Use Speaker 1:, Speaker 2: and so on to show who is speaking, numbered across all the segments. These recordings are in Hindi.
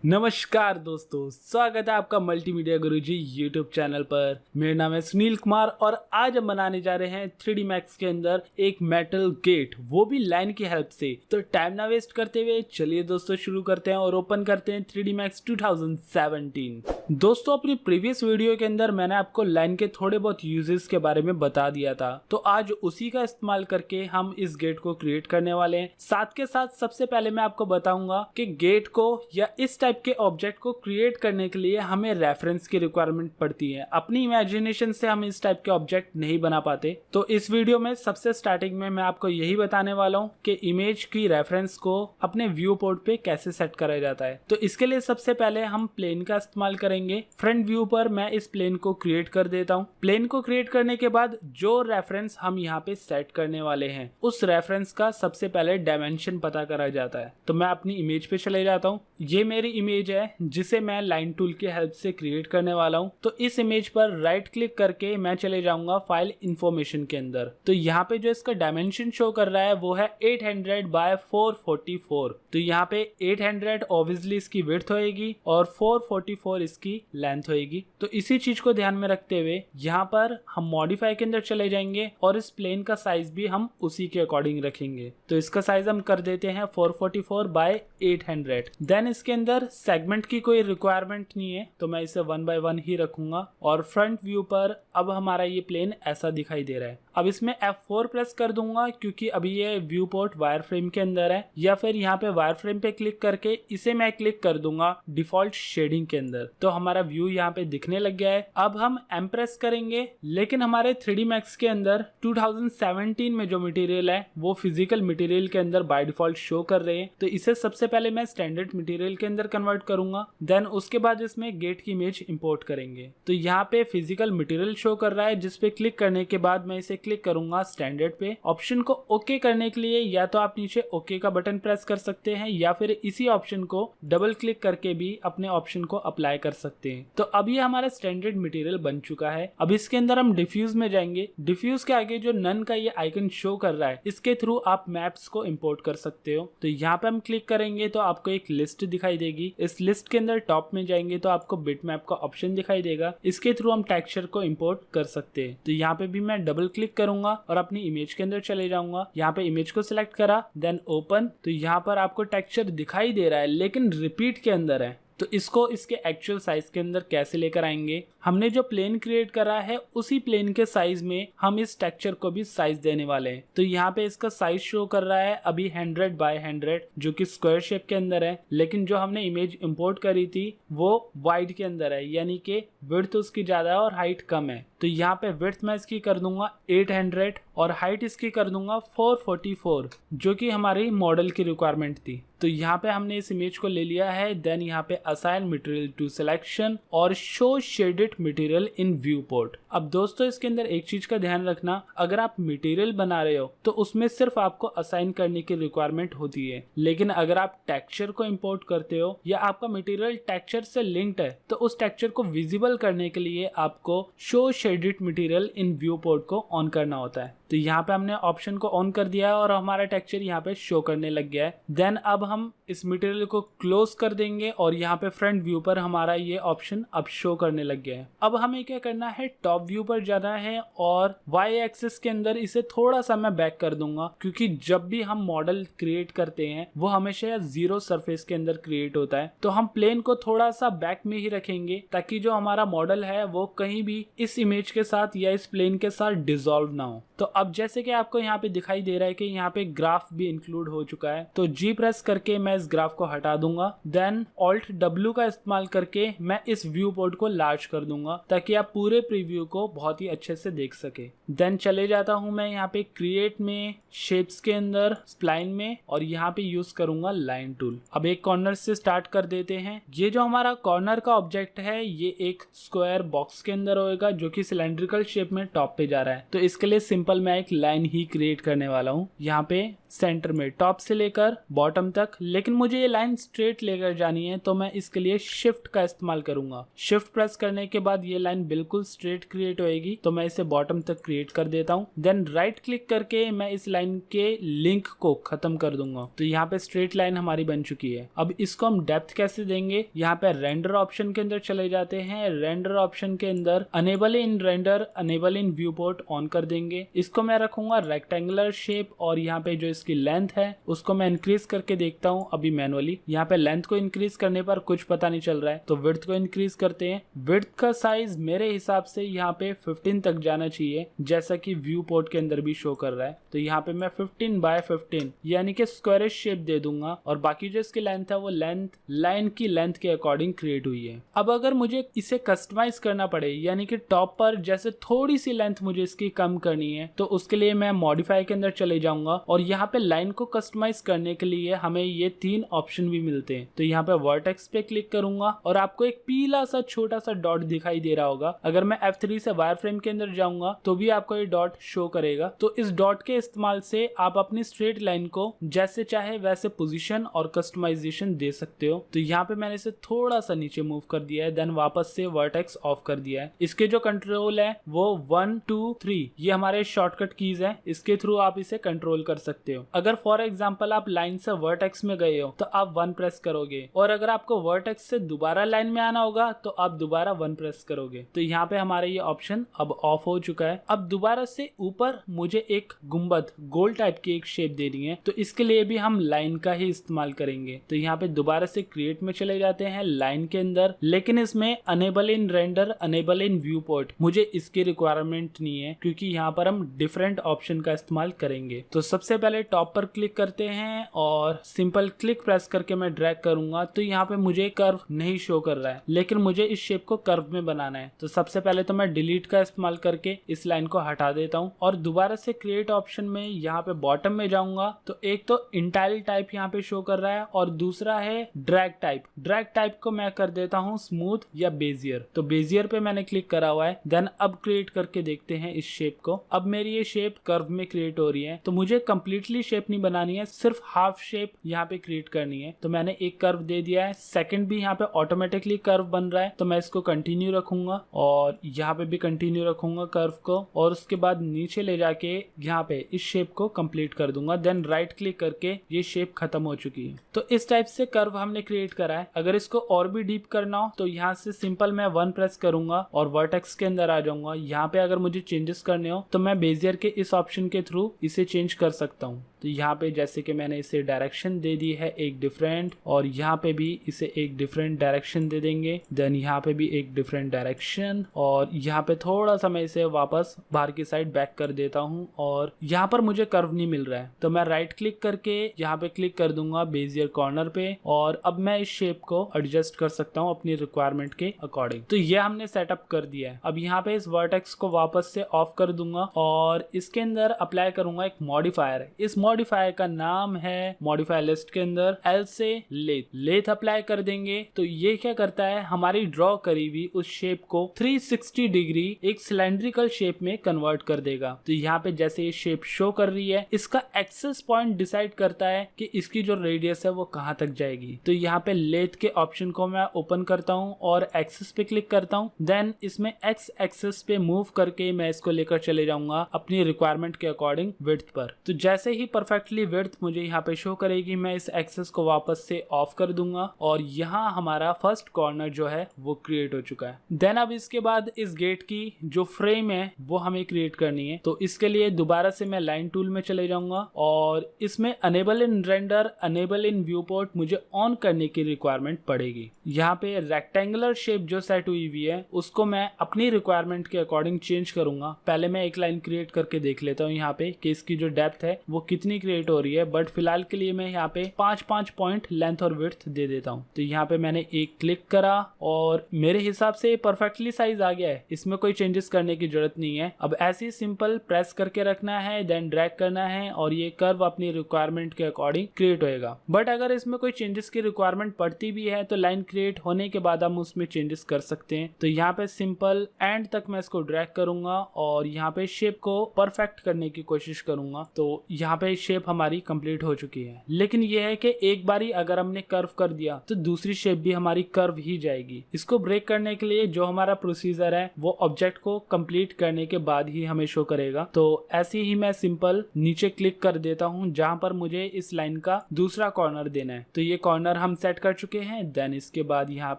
Speaker 1: नमस्कार दोस्तों, स्वागत है आपका मल्टीमीडिया गुरुजी यूट्यूब चैनल पर। मेरा नाम है सुनील कुमार और आज हम बनाने जा रहे हैं 3D Max के अंदर एक मेटल गेट, वो भी लाइन की हेल्प से। तो टाइम ना वेस्ट करते हुए चलिए दोस्तों शुरू करते हैं और ओपन करते हैं 3D Max 2017। दोस्तों, अपनी प्रीवियस वीडियो के अंदर मैंने आपको लाइन के थोड़े बहुत यूजेस के बारे में बता दिया था, तो आज उसी का इस्तेमाल करके हम इस गेट को क्रिएट करने वाले हैं। साथ के साथ सबसे पहले मैं आपको बताऊंगा कि गेट को या इस टाइप के ऑब्जेक्ट को क्रिएट करने के लिए हमें रेफरेंस की रिक्वायरमेंट पड़ती है। अपनी इमेजिनेशन से हम इस टाइप के ऑब्जेक्ट नहीं बना पाते। तो इस वीडियो में सबसे स्टार्टिंग में मैं आपको यही बताने वाला हूँ कि इमेज की रेफरेंस को अपने व्यू पोर्ट पे कैसे सेट करा जाता है। तो इसके लिए सबसे पहले हम प्लेन का इस्तेमाल करेंगे। फ्रंट व्यू पर मैं इस प्लेन को क्रिएट कर देता हूँ। प्लेन को क्रिएट करने के बाद जो रेफरेंस हम यहाँ पे सेट करने वाले हैं, उस रेफरेंस का सबसे पहले डायमेंशन पता करा जाता है। तो मैं अपनी इमेज पे चले जाता हूँ। ये मेरी इमेज है जिसे मैं लाइन टूल की हेल्प से क्रिएट करने वाला हूँ। तो इस इमेज पर राइट क्लिक करके मैं चले जाऊंगा फाइल इंफॉर्मेशन के अंदर। तो यहाँ पे जो इसका डायमेंशन शो कर रहा है वो है 800 बाय 444। तो यहाँ पे 800 ऑब्वियसली इसकी विड्थ होएगी और 444 इसकी लेंथ होएगी। तो इसी चीज को ध्यान में रखते हुए यहाँ पर हम मॉडिफाई के अंदर चले जाएंगे और इस प्लेन का साइज भी हम उसी के अकॉर्डिंग रखेंगे। तो इसका साइज हम कर देते हैं 444 बाय 800। देन इसके अंदर सेगमेंट की कोई रिक्वायरमेंट नहीं है, तो मैं इसे 1 बाय 1 ही रखूंगा। और फ्रंट व्यू पर अब हमारा ये प्लेन ऐसा दिखाई दे रहा है। अब इसमें F4 प्रेस कर दूंगा क्योंकि अभी ये व्यू पोर्ट वायर फ्रेम के अंदर है, या फिर यहाँ पे वायर फ्रेम पे क्लिक करके इसे मैं क्लिक कर दूंगा डिफॉल्ट शेडिंग के अंदर। तो हमारा व्यू यहाँ पे दिखने लग गया है। अब हम M प्रेस करेंगे, लेकिन हमारे 3D Max के अंदर 2017 में जो मटेरियल है वो फिजिकल मटेरियल के अंदर बाय डिफॉल्ट शो कर रहे हैं। तो इसे सबसे पहले मैं स्टैंडर्ड मटेरियल के अंदर कन्वर्ट करूंगा। देन उसके बाद इसमें गेट की इमेज इंपोर्ट करेंगे। तो यहाँ पे फिजिकल मटेरियल शो कर रहा है, जिसपे क्लिक करने के बाद मैं इसे क्लिक करूंगा स्टैंडर्ड पे। ऑप्शन को ओके करने के लिए या तो आप नीचे ओके का बटन प्रेस कर सकते हैं, या फिर इसी ऑप्शन को डबल क्लिक करके भी अपने ऑप्शन को अप्लाई कर सकते हैं। तो अब ये हमारा स्टैंडर्ड मटेरियल बन चुका है। अब इसके अंदर हम डिफ्यूज में जाएंगे। डिफ्यूज के आगे जो नन का ये आइकन शो कर रहा है, इसके थ्रू आप मैप्स को इंपोर्ट कर सकते हो। तो यहाँ पे हम क्लिक करेंगे तो आपको एक लिस्ट दिखाई देगी। इस लिस्ट के अंदर टॉप में जाएंगे तो आपको बिटमैप का ऑप्शन दिखाई देगा। इसके थ्रू हम टेक्सचर को इंपोर्ट कर सकते हैं। तो यहाँ पे भी मैं डबल क्लिक करूंगा और अपनी इमेज के अंदर चले जाऊंगा। यहाँ पे इमेज को सिलेक्ट करा, देन ओपन। तो यहाँ पर आपको टेक्सचर दिखाई दे रहा है लेकिन रिपीट के अंदर है। तो इसको इसके एक्चुअल साइज के अंदर कैसे लेकर आएंगे? हमने जो प्लेन क्रिएट करा है उसी प्लेन के साइज में हम इस टेक्सचर को भी साइज देने वाले हैं। तो यहाँ पे इसका साइज शो कर रहा है अभी 100 बाय 100, जो कि स्क्वायर शेप के अंदर है। लेकिन जो हमने इमेज इंपोर्ट करी थी वो वाइड के अंदर है, यानी कि विड्थ उसकी ज्यादा है और हाइट कम है। तो यहाँ पे विड्थ मैं इसकी कर दूंगा 800 और हाइट इसकी कर दूंगा 444, जो कि हमारी मॉडल की रिक्वायरमेंट थी। तो यहाँ पे हमने इस इमेज को ले लिया है। देन यहाँ पे असाइन मटेरियल टू सिलेक्शन और show shaded material in view port. अब दोस्तों, इसके अंदर एक चीज का ध्यान रखना, अगर आप मटेरियल बना रहे हो तो उसमें सिर्फ आपको असाइन करने की रिक्वायरमेंट होती है। लेकिन अगर आप टेक्सचर को इंपोर्ट करते हो या आपका मटेरियल टेक्सचर से लिंक्ड है, तो उस टेक्सचर को विजिबल करने के लिए आपको show shaded material in view port को ऑन करना होता है। तो यहाँ पे हमने ऑप्शन को ऑन कर दिया है और हमारा टेक्सचर यहाँ पे शो करने लग गया है। देन अब हम इस मटेरियल को क्लोज कर देंगे और यहाँ पे फ्रंट व्यू पर हमारा ये ऑप्शन अब शो करने लग गया है। अब हमें क्या करना है, टॉप व्यू पर जाना है और वाई एक्सिस के अंदर इसे थोड़ा सा मैं बैक कर दूंगा, क्योंकि जब भी हम मॉडल क्रिएट करते हैं वो हमेशा जीरो सरफेस के अंदर क्रिएट होता है। तो हम प्लेन को थोड़ा सा बैक में ही रखेंगे ताकि जो हमारा मॉडल है वो कहीं भी इस इमेज के साथ या इस प्लेन के साथ डिसॉल्व ना हो। तो अब जैसे कि आपको यहाँ पे दिखाई दे रहा है कि यहाँ पे ग्राफ भी इंक्लूड हो चुका है, तो जी प्रेस करके मैं इस ग्राफ को हटा दूंगा। देन ऑल्ट W का इस्तेमाल करके मैं इस व्यू पोर्ट को लार्ज कर दूंगा ताकि आप पूरे प्रीव्यू को बहुत ही अच्छे से देख सके। देन चले जाता हूँ मैं यहाँ पे क्रिएट में, शेप्स के अंदर स्प्लाइन में, और यहाँ पे यूज करूंगा लाइन टूल। अब एक कॉर्नर से स्टार्ट कर देते हैं। ये जो हमारा कॉर्नर का ऑब्जेक्ट है ये एक स्क्वायर बॉक्स के अंदर होएगा जो कि सिलेंड्रिकल शेप में टॉप पे जा रहा है। तो इसके लिए सिंपल सिंपल मैं एक लाइन ही क्रिएट करने वाला हूँ यहाँ पे सेंटर में, टॉप से लेकर बॉटम तक। लेकिन मुझे ये लाइन स्ट्रेट लेकर जानी है तो मैं इसके लिए शिफ्ट का इस्तेमाल करूंगा। शिफ्ट प्रेस करने के बाद ये लाइन बिल्कुल स्ट्रेट क्रिएट होएगी, तो मैं इसे बॉटम तक क्रिएट कर देता हूँ। देन राइट क्लिक करके मैं इस लाइन के लिंक को खत्म कर दूंगा। तो यहाँ पे स्ट्रेट लाइन हमारी बन चुकी है। अब इसको हम डेप्थ कैसे देंगे, यहाँ पे रेंडर ऑप्शन के अंदर चले जाते हैं। रेंडर ऑप्शन के अंदर enable in render, enable in viewport on कर देंगे। इसको मैं रखूंगा रेक्टेंगुलर शेप, और यहाँ पे जो इसकी लेंथ है उसको मैं इंक्रीज करके देखता हूँ अभी मैनुअली। यहाँ पे लेंथ को इंक्रीज करने पर कुछ पता नहीं चल रहा है, तो विड्थ को इंक्रीज करते हैं। विड्थ का साइज मेरे हिसाब से यहाँ पे 15 तक जाना चाहिए, जैसा कि व्यू पोर्ट के अंदर भी शो कर रहा है। तो यहाँ पे मैं 15 बाय 15 यानी कि स्क्वायरिश शेप दे दूंगा, और बाकी जो इसकी लेंथ है वो लेंथ लाइन की लेंथ के अकॉर्डिंग क्रिएट हुई है। अब अगर मुझे इसे कस्टमाइज करना पड़े, यानी कि टॉप पर जैसे थोड़ी सी लेंथ मुझे इसकी कम करनी है, तो उसके लिए मैं मॉडिफाई के अंदर चले जाऊंगा, और यहाँ पे लाइन को कस्टमाइज करने के लिए हमें ये 3 ऑप्शन भी मिलते हैं। तो यहाँ पे वर्टेक्स पे क्लिक करूंगा और आपको एक पीला सा छोटा सा डॉट दिखाई दे रहा होगा। अगर मैं F3 से वायर फ्रेम के अंदर जाऊंगा तो भी आपको ये डॉट शो करेगा। तो इस डॉट के इस्तेमाल से आप अपनी स्ट्रेट लाइन को जैसे चाहे वैसे पोजीशन और कस्टमाइजेशन दे सकते हो। तो यहाँ पे मैंने इसे थोड़ा सा नीचे मूव कर दिया है, देन वापस से वर्टेक्स ऑफ कर दिया है। इसके जो कंट्रोल है वो 1 2 3 ये हमारे शॉर्टकट कीज है, इसके थ्रू आप इसे कंट्रोल कर सकते हो। अगर फॉर एग्जांपल आप लाइन से वर्टेक्स में गए हो तो आप 1 प्रेस करोगे, और अगर आपको वर्टेक्स से दोबारा लाइन में आना होगा तो आप दोबारा 1 प्रेस करोगे। तो यहाँ पे हमारा ये ऑप्शन अब ऑफ हो चुका है। अब दोबारा से ऊपर मुझे एक गुंबद गोल टाइप की एक शेप देनी है, तो इसके लिए भी हम लाइन का ही इस्तेमाल करेंगे। तो यहाँ पे दोबारा से क्रिएट में चले जाते हैं लाइन के अंदर, लेकिन इसमें enable in render, enable in viewport मुझे इसकी रिक्वायरमेंट नहीं है, क्योंकि यहाँ पर हम डिफरेंट ऑप्शन का इस्तेमाल करेंगे। तो सबसे पहले टॉप पर क्लिक करते हैं और सिंपल क्लिक प्रेस करके मैं ड्रैग करूंगा। तो यहाँ पे मुझे कर्व नहीं शो कर रहा है, लेकिन मुझे इस शेप को कर्व में बनाना है। तो सबसे पहले तो मैं डिलीट का इस्तेमाल करके इस लाइन को हटा देता हूँ, और दोबारा से क्रिएट ऑप्शन में यहाँ पे बॉटम में जाऊंगा। तो एक तो इंटाइल टाइप यहाँ पे शो कर रहा है, और दूसरा है ड्रैग टाइप। ड्रैग टाइप को मैं कर देता हूँ स्मूथ या बेजियर। तो बेजियर पे मैंने क्लिक करा हुआ है। देन अब क्रिएट करके देखते हैं इस शेप को। अब मेरी ये शेप कर्व में क्रिएट हो रही है, तो मुझे कंप्लीटली शेप नहीं बनानी है, सिर्फ हाफ शेप यहाँ पे क्रिएट करनी है। तो मैंने एक कर्व दे दिया है, सेकंड भी यहाँ पे ऑटोमेटिकली कर्व बन रहा है, तो मैं इसको कंटिन्यू रखूंगा और यहाँ पे भी कंटिन्यू रखूंगा कर्व को, और उसके बाद नीचे ले जाके यहाँ पे इस शेप को कंप्लीट कर दूंगा। देन राइट क्लिक करके ये शेप खत्म हो चुकी है। तो इस टाइप से कर्व हमने क्रिएट करा है। अगर इसको और भी डीप करना हो तो यहाँ से सिंपल मैं 1 प्रेस करूंगा और वर्टेक्स के अंदर आ जाऊंगा। यहाँ पे अगर मुझे चेंजेस करने हो तो मैं बेजियर के इस ऑप्शन के थ्रू इसे चेंज कर सकता हूँ। तो यहाँ पे जैसे कि मैंने इसे डायरेक्शन दे दी है एक डिफरेंट, और यहाँ पे भी इसे एक डिफरेंट डायरेक्शन दे देंगे। देन यहाँ पे भी एक डिफरेंट डायरेक्शन, और यहाँ पे थोड़ा सा मैं इसे वापस बाहर की साइड बैक कर देता हूँ, और यहाँ पर मुझे कर्व नहीं मिल रहा है तो मैं राइट क्लिक करके यहाँ पे क्लिक कर दूंगा बेजियर कॉर्नर पे, और अब मैं इस शेप को एडजस्ट कर सकता हूँ अपनी रिक्वायरमेंट के अकॉर्डिंग। तो ये हमने सेटअप कर दिया है। अब यहाँ पे इस वर्टेक्स को वापस से ऑफ कर दूंगा और इसके अंदर अप्लाई करूंगा एक मॉडिफायर। इस मॉडिफायर का नाम है मॉडिफायर लिस्ट के अंदर एल से लेथ अप्लाई कर देंगे। तो ये क्या करता है, हमारी ड्रॉ करी हुई उस शेप को 360 डिग्री एक सिलेंड्रिकल शेप में कन्वर्ट कर देगा। तो यहाँ पे जैसे ये शेप शो कर रही है, इसका एक्सेस पॉइंट डिसाइड करता है कि इसकी जो रेडियस है वो कहाँ तक जाएगी। तो यहाँ पे लेथ के ऑप्शन को मैं ओपन करता हूँ और एक्सेस पे क्लिक करता हूँ। देन इसमें एक्स एक्सेस पे मूव करके मैं इसको लेकर चले जाऊंगा अपनी रिक्वायरमेंट के अकॉर्डिंग विड्थ पर। तो जैसे ही परफेक्टली विड्थ मुझे यहाँ पे शो करेगी, मैं इस एक्सेस को वापस से ऑफ कर दूंगा, और यहाँ हमारा फर्स्ट कॉर्नर जो है वो क्रिएट हो चुका है। देन अब इसके बाद इस गेट की जो फ्रेम है वो हमें क्रिएट करनी है। तो इसके लिए दोबारा से मैं लाइन टूल में चले जाऊंगा, और इसमें enable in render, enable in viewport मुझे ऑन करने की रिक्वायरमेंट पड़ेगी। यहाँ पे रेक्टेंगुलर शेप जो सेट हुई हुई है उसको मैं अपनी रिक्वायरमेंट के अकॉर्डिंग चेंज करूंगा। पहले मैं एक लाइन क्रिएट करके देख लेता हूँ यहाँ पे कि इसकी जो डेप्थ है वो कितनी कितनी क्रिएट हो रही है, बट फिलहाल के लिए मैं यहाँ पे 5-5 पॉइंट लेंथ और विड्थ दे देता हूँ। तो यहाँ पे मैंने एक क्लिक करा और मेरे हिसाब से परफेक्टली साइज आ गया है, इसमें कोई चेंजेस करने की जरूरत नहीं है। अब ऐसे ही सिंपल प्रेस करके रखना है, देन ड्रैग करना है और ये कर्व अपनी रिक्वायरमेंट के अकॉर्डिंग क्रिएट होएगा। बट अगर इसमें कोई चेंजेस की रिक्वायरमेंट पड़ती भी है तो लाइन क्रिएट होने के बाद हम उसमें चेंजेस कर सकते हैं। तो यहाँ पे सिंपल एंड तक मैं इसको ड्रैग करूंगा और यहाँ पे शेप को परफेक्ट करने की कोशिश करूंगा। तो यहाँ पे शेप हमारी कंप्लीट हो चुकी है, लेकिन यह है कि एक बारी अगर हमने कर्व कर दिया तो दूसरी शेप भी हमारी कर्व ही जाएगी। इसको ब्रेक करने के लिए जो हमारा प्रोसीजर है वो ऑब्जेक्ट को कंप्लीट करने के बाद ही हमें शो करेगा। तो ऐसे ही मैं सिंपल नीचे क्लिक कर देता हूँ जहां पर मुझे इस लाइन का दूसरा कॉर्नर देना है। तो ये कॉर्नर हम सेट कर चुके हैं। देन इसके बाद यहाँ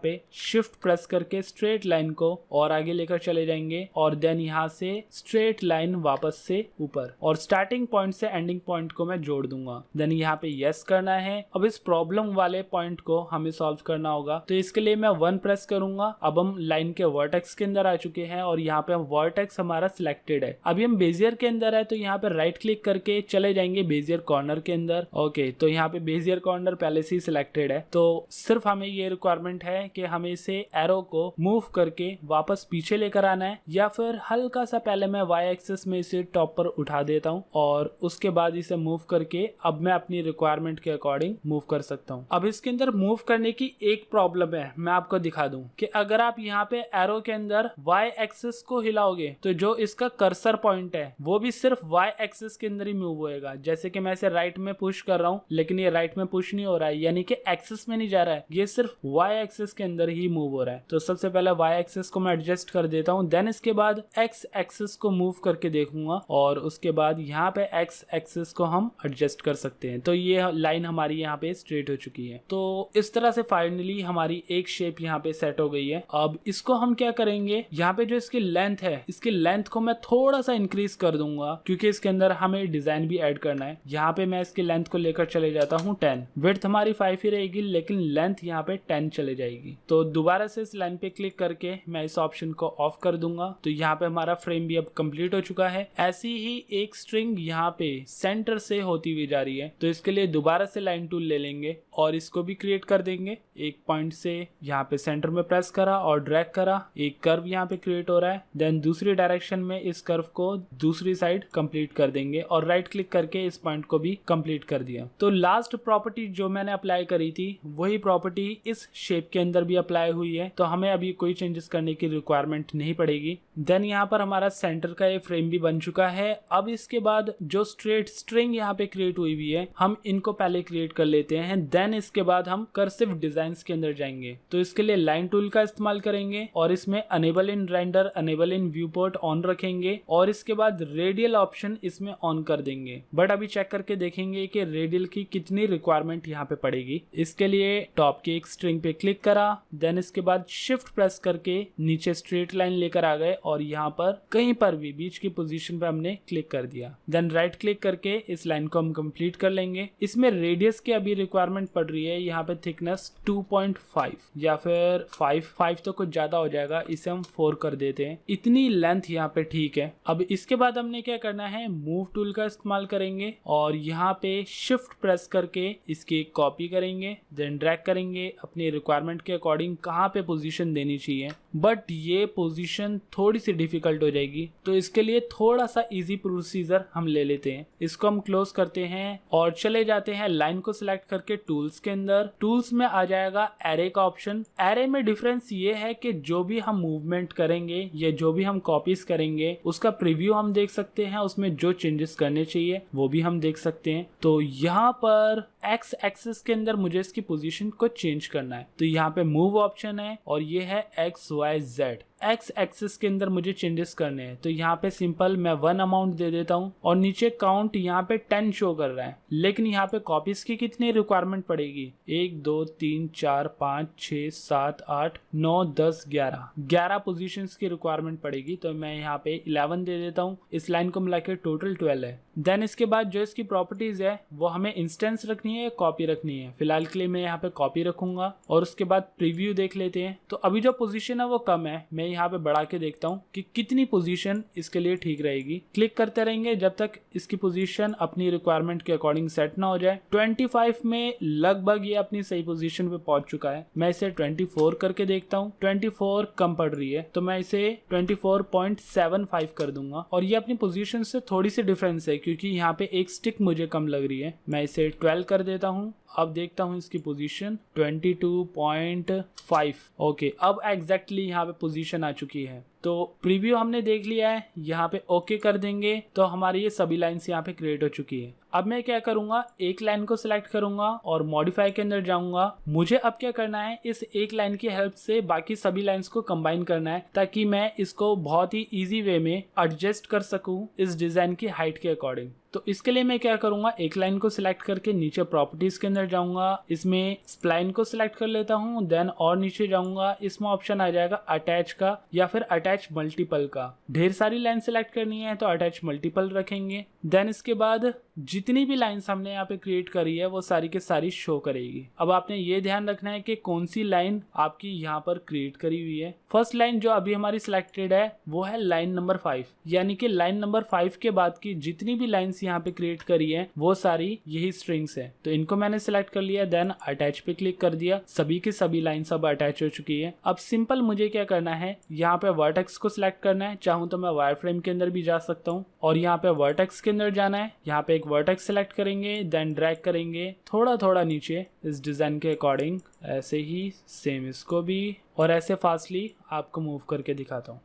Speaker 1: पे शिफ्ट प्रेस करके स्ट्रेट लाइन को और आगे लेकर चले जाएंगे और देन यहाँ से स्ट्रेट लाइन वापस से ऊपर और स्टार्टिंग पॉइंट से एंडिंग पॉइंट को मैं जोड़ दूंगा। देन यहाँ पे यस करना है। अब इस प्रॉब्लम वाले पॉइंट को हमें सॉल्व करना होगा। तो इसके लिए मैं 1 प्रेस करूंगा। अब हम लाइन के वर्टेक्स के अंदर आ चुके हैं और यहाँ पे वर्टेक्स हमारा सिलेक्टेड है। अभी हम बेजियर के अंदर है तो यहाँ पे राइट क्लिक करके चले जाएंगे बेजियर कॉर्नर के अंदर। ओके, तो यहाँ पे बेजियर कॉर्नर पहले से ही सिलेक्टेड है, तो सिर्फ हमें ये रिक्वायरमेंट है कि हमें इसे एरो को मूव करके वापस पीछे लेकर आना है, या फिर हल्का सा पहले मैं वाई एक्सिस में इसे टॉप पर उठा देता हूँ और उसके बाद इसे मूव करके अब मैं अपनी रिक्वायरमेंट के अकॉर्डिंग मूव कर सकता हूँ। अब इसके अंदर मूव करने की एक प्रॉब्लम है, मैं आपको दिखा दूं कि अगर आप यहाँ पे एरो के अंदर वाई एक्सिस को हिलाओगे तो जो इसका कर्सर पॉइंट है वो भी सिर्फ वाई एक्सिस के अंदर ही मूव होएगा। जैसे कि मैं इसे राइट में पुश कर रहा हूँ लेकिन ये राइट में पुश नहीं हो रहा है, यानी कि एक्सिस में नहीं जा रहा है, ये सिर्फ वाई एक्सिस के अंदर ही मूव हो रहा है। तो सबसे पहले वाई एक्सिस को मैं एडजस्ट कर देता हूँ। देन इसके बाद एक्स एक्सिस को मूव करके देखूंगा और उसके बाद यहाँ पे एक्स एक्सिस को हम एडजस्ट कर सकते हैं। तो ये लाइन हमारी यहाँ पे स्ट्रेट हो चुकी है। तो इस तरह से फाइनली हमारी एक शेप यहाँ पे सेट हो गई है। अब इसको हम क्या करेंगे, यहाँ पे जो इसकी लेंथ है, इसकी लेंथ को मैं थोड़ा सा इंक्रीज कर दूंगा क्योंकि इसके अंदर हमें डिजाइन भी ऐड करना है। यहाँ पे मैं इसकी लेंथ को लेकर चले जाता हूँ 10। विड्थ हमारी 5 ही रहेगी लेकिन लेंथ यहाँ पे 10 चले जाएगी। तो दोबारा से इस लाइन पे क्लिक करके मैं इस ऑप्शन को ऑफ कर दूंगा। तो यहाँ पे हमारा फ्रेम भी अब कंप्लीट हो चुका है। ऐसी ही एक स्ट्रिंग यहाँ पे सेंटर से होती हुई जा रही है। तो इसके लिए दोबारा से लाइन टूल ले लेंगे और इसको भी क्रिएट कर देंगे। एक पॉइंट से यहाँ पे सेंटर में प्रेस करा और ड्रैग करा, एक कर्व यहाँ पे क्रिएट हो रहा है। देन दूसरी डायरेक्शन में इस कर्व को दूसरी साइड कंप्लीट कर देंगे और राइट क्लिक करके इस पॉइंट को भी कंप्लीट कर दिया। तो लास्ट प्रॉपर्टी जो मैंने अप्लाई करी थी वही प्रॉपर्टी इस शेप के अंदर भी अप्लाई हुई है। तो हमें अभी कोई चेंजेस करने की रिक्वायरमेंट नहीं पड़ेगी। देन यहाँ पर हमारा सेंटर का ये फ्रेम भी बन चुका है। अब इसके बाद जो स्ट्रेट स्ट्रिंग यहाँ पे क्रिएट हुई हुई है हम इनको पहले क्रिएट कर लेते हैं। देन इसके बाद हम कर्सिव डिजाइन्स के अंदर जाएंगे। तो इसके लिए लाइन टूल का इस्तेमाल करेंगे और इसमें enable in render, enable in viewport on रखेंगे और इसके बाद रेडियल ऑप्शन इसमें ऑन कर देंगे। बट अभी चेक करके देखेंगे कि रेडियल की कितनी रिक्वायरमेंट यहाँ पे पड़ेगी। इसके लिए टॉप के एक स्ट्रिंग पे क्लिक करा, देन इसके बाद शिफ्ट प्रेस करके नीचे स्ट्रेट लाइन लेकर आ गए और यहाँ पर कहीं पर भी बीच की पोजीशन पे हमने क्लिक कर दिया। देन राइट क्लिक करके इस लाइन को हम कंप्लीट कर लेंगे। इसमें रेडियस की अभी रिक्वायरमेंट पड़ रही है यहाँ पे थिकनेस 2.5 या फिर 5 तो कुछ ज्यादा हो जाएगा, इसे हम 4 कर देते हैं। इतनी लेंथ यहाँ पे ठीक है। अब इसके बाद हमने क्या करना है, मूव टूल का इस्तेमाल करेंगे और यहाँ पे शिफ्ट प्रेस करके इसकी कॉपी करेंगे, देन ड्रैग करेंगे अपनी रिक्वायरमेंट के अकॉर्डिंग कहाँ पे पोजीशन देनी चाहिए। बट ये पोजीशन थोड़ी सी डिफिकल्ट हो जाएगी, तो इसके लिए थोड़ा सा इजी प्रोसीजर हम ले लेते हैं। इसको हम क्लोज करते हैं और चले जाते हैं लाइन को सिलेक्ट करके टूल्स के अंदर। टूल्स में आ जाएगा एरे का ऑप्शन। एरे में डिफरेंस ये है कि जो भी हम मूवमेंट करेंगे या जो भी हम कॉपीज करेंगे उसका प्रीव्यू हम देख सकते हैं, उसमें जो चेंजेस करने चाहिए वो भी हम देख सकते हैं। तो यहाँ पर एक्स एक्सिस के अंदर मुझे इसकी पोजीशन को चेंज करना है, तो यहाँ पे मूव ऑप्शन है और ये है XYZ। एक्स एक्सिस के अंदर मुझे चेंजेस करने हैं, तो यहाँ पे सिंपल मैं 1 अमाउंट दे देता हूँ और नीचे काउंट यहाँ पे 10 शो कर रहा है। लेकिन यहाँ पे कॉपीज की कितनी रिक्वायरमेंट पड़ेगी, 1 2 3 4 5 6 7 8 9 10 11 पोजीशंस की रिक्वायरमेंट पड़ेगी। तो मैं यहाँ पे 11 दे देता हूँ। इस लाइन को मिला के टोटल 12 है। देन इसके बाद जो इसकी प्रॉपर्टीज है वो हमें इंस्टेंस रखनी है या कॉपी रखनी है। फिलहाल के लिए मैं यहाँ पे कॉपी रखूंगा और उसके बाद प्रीव्यू देख लेते हैं। तो अभी जो पोजीशन है वो कम है, मैं यहाँ पे बढ़ा के देखता हूँ कि कितनी पोजीशन इसके लिए ठीक रहेगी। क्लिक करते रहेंगे जब तक इसकी पोजीशन अपनी रिक्वायरमेंट के अकॉर्डिंग सेट ना हो जाए। 25 में लगभग ये अपनी सही पोजीशन पे पहुंच चुका है। मैं इसे 24 करके देखता हूँ। 24 कम पड़ रही है तो मैं इसे 24.75 कर दूंगा और ये अपनी पोजीशन से थोड़ी सी डिफरेंस है क्योंकि यहाँ पे एक स्टिक मुझे कम लग रही है। मैं इसे 12 कर देता हूँ। अब देखता हूँ इसकी पोजीशन 22.5। ओके, अब एग्जैक्टली यहाँ पे पोजीशन आ चुकी है। तो प्रीव्यू हमने देख लिया है, यहाँ पे ओके कर देंगे तो हमारी ये सभी लाइंस यहाँ पे क्रिएट हो चुकी है। अब मैं क्या करूंगा, एक लाइन को सिलेक्ट करूंगा और मॉडिफाई के अंदर जाऊंगा। मुझे अब क्या करना है, इस एक लाइन की हेल्प से बाकी सभी लाइंस को कंबाइन करना है ताकि मैं इसको बहुत ही इजी वे में एडजस्ट कर सकूं इस डिजाइन की हाइट के अकॉर्डिंग। तो इसके लिए मैं क्या करूंगा, एक लाइन को सिलेक्ट करके नीचे प्रॉपर्टीज के अंदर जाऊंगा, इसमें स्प्लाइन को सिलेक्ट कर लेता हूं, देन और नीचे जाऊंगा, इसमें ऑप्शन आ जाएगा अटैच का या फिर अटैच मल्टीपल का। ढेर सारी लाइन सिलेक्ट करनी है तो अटैच मल्टीपल रखेंगे। देन इसके बाद जितनी भी लाइन्स हमने यहाँ पे क्रिएट करी है वो सारी के सारी शो करेगी। अब आपने ये ध्यान रखना है कि कौन सी लाइन आपकी यहाँ पर क्रिएट करी हुई है। फर्स्ट लाइन जो अभी हमारी सिलेक्टेड है वो है लाइन नंबर 5, यानी कि लाइन नंबर 5 के बाद की जितनी भी लाइन्स यहाँ पे क्रिएट करी है वो सारी यही स्ट्रिंग्स है। तो इनको मैंने सिलेक्ट कर लिया, देन अटैच पे क्लिक कर दिया। सभी की सभी लाइन्स अब अटैच हो चुकी है। अब सिंपल मुझे क्या करना है, यहाँ पे वर्टेक्स को सिलेक्ट करना है। चाहूँ तो मैं वायर फ्रेम के अंदर भी जा सकता हूँ और यहाँ पे वर्टेक्स के अंदर जाना है। यहाँ पे एक वर्टेक्स सिलेक्ट करेंगे, देन ड्रैग करेंगे थोड़ा थोड़ा नीचे इस डिजाइन के अकॉर्डिंग, ऐसे ही सेम इसको भी, और ऐसे फास्टली आपको मूव करके दिखाता हूँ।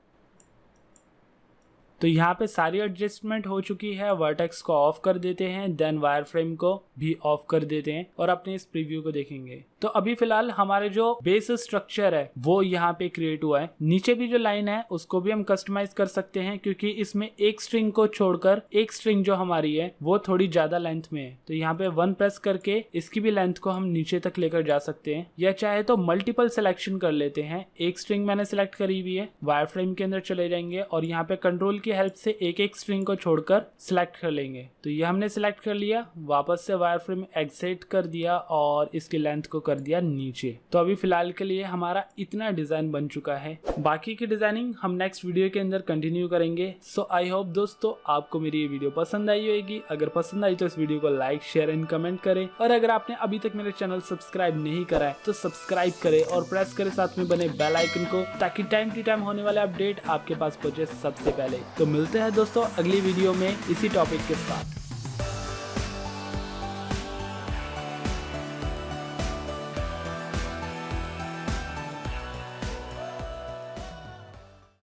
Speaker 1: तो यहाँ पे सारी एडजस्टमेंट हो चुकी है। वर्टेक्स को ऑफ कर देते हैं, देन वायर फ्रेम को भी ऑफ कर देते हैं और अपने इस प्रीव्यू को देखेंगे। तो अभी फिलहाल हमारे जो बेस स्ट्रक्चर है वो यहाँ पे क्रिएट हुआ है। नीचे भी जो लाइन है उसको भी हम कस्टमाइज कर सकते हैं क्योंकि इसमें एक स्ट्रिंग को छोड़कर एक स्ट्रिंग जो हमारी है वो थोड़ी ज्यादा लेंथ में है। तो यहाँ पे 1 प्रेस करके इसकी भी लेंथ को हम नीचे तक लेकर जा सकते हैं, या चाहे तो मल्टीपल सिलेक्शन कर लेते हैं। एक स्ट्रिंग मैंने सिलेक्ट करी हुई है, वायर फ्रेम के अंदर चले जाएंगे और यहाँ पे कंट्रोल की हेल्प से एक एक स्ट्रिंग को छोड़कर सिलेक्ट कर लेंगे। तो ये हमने सिलेक्ट कर लिया, वापस से वायर फ्रेम एग्जिट कर दिया और इसकी लेंथ को कर दिया नीचे। तो अभी फिलहाल के लिए हमारा इतना डिजाइन बन चुका है। बाकी की डिजाइनिंग हम नेक्स्ट वीडियो के अंदर कंटिन्यू करेंगे। सो आई होप दोस्तों आपको मेरी ये वीडियो पसंद आई होगी। अगर पसंद आई तो इस वीडियो को लाइक, शेयर एंड कमेंट करें, और अगर आपने अभी तक मेरे चैनल सब्सक्राइब नहीं करा है तो सब्सक्राइब करें और प्रेस करें साथ में बने बेल आइकन को, ताकि टाइम टू टाइम होने वाले अपडेट आपके पास पहुंचे सबसे पहले। तो मिलते हैं दोस्तों अगली वीडियो में इसी टॉपिक के साथ।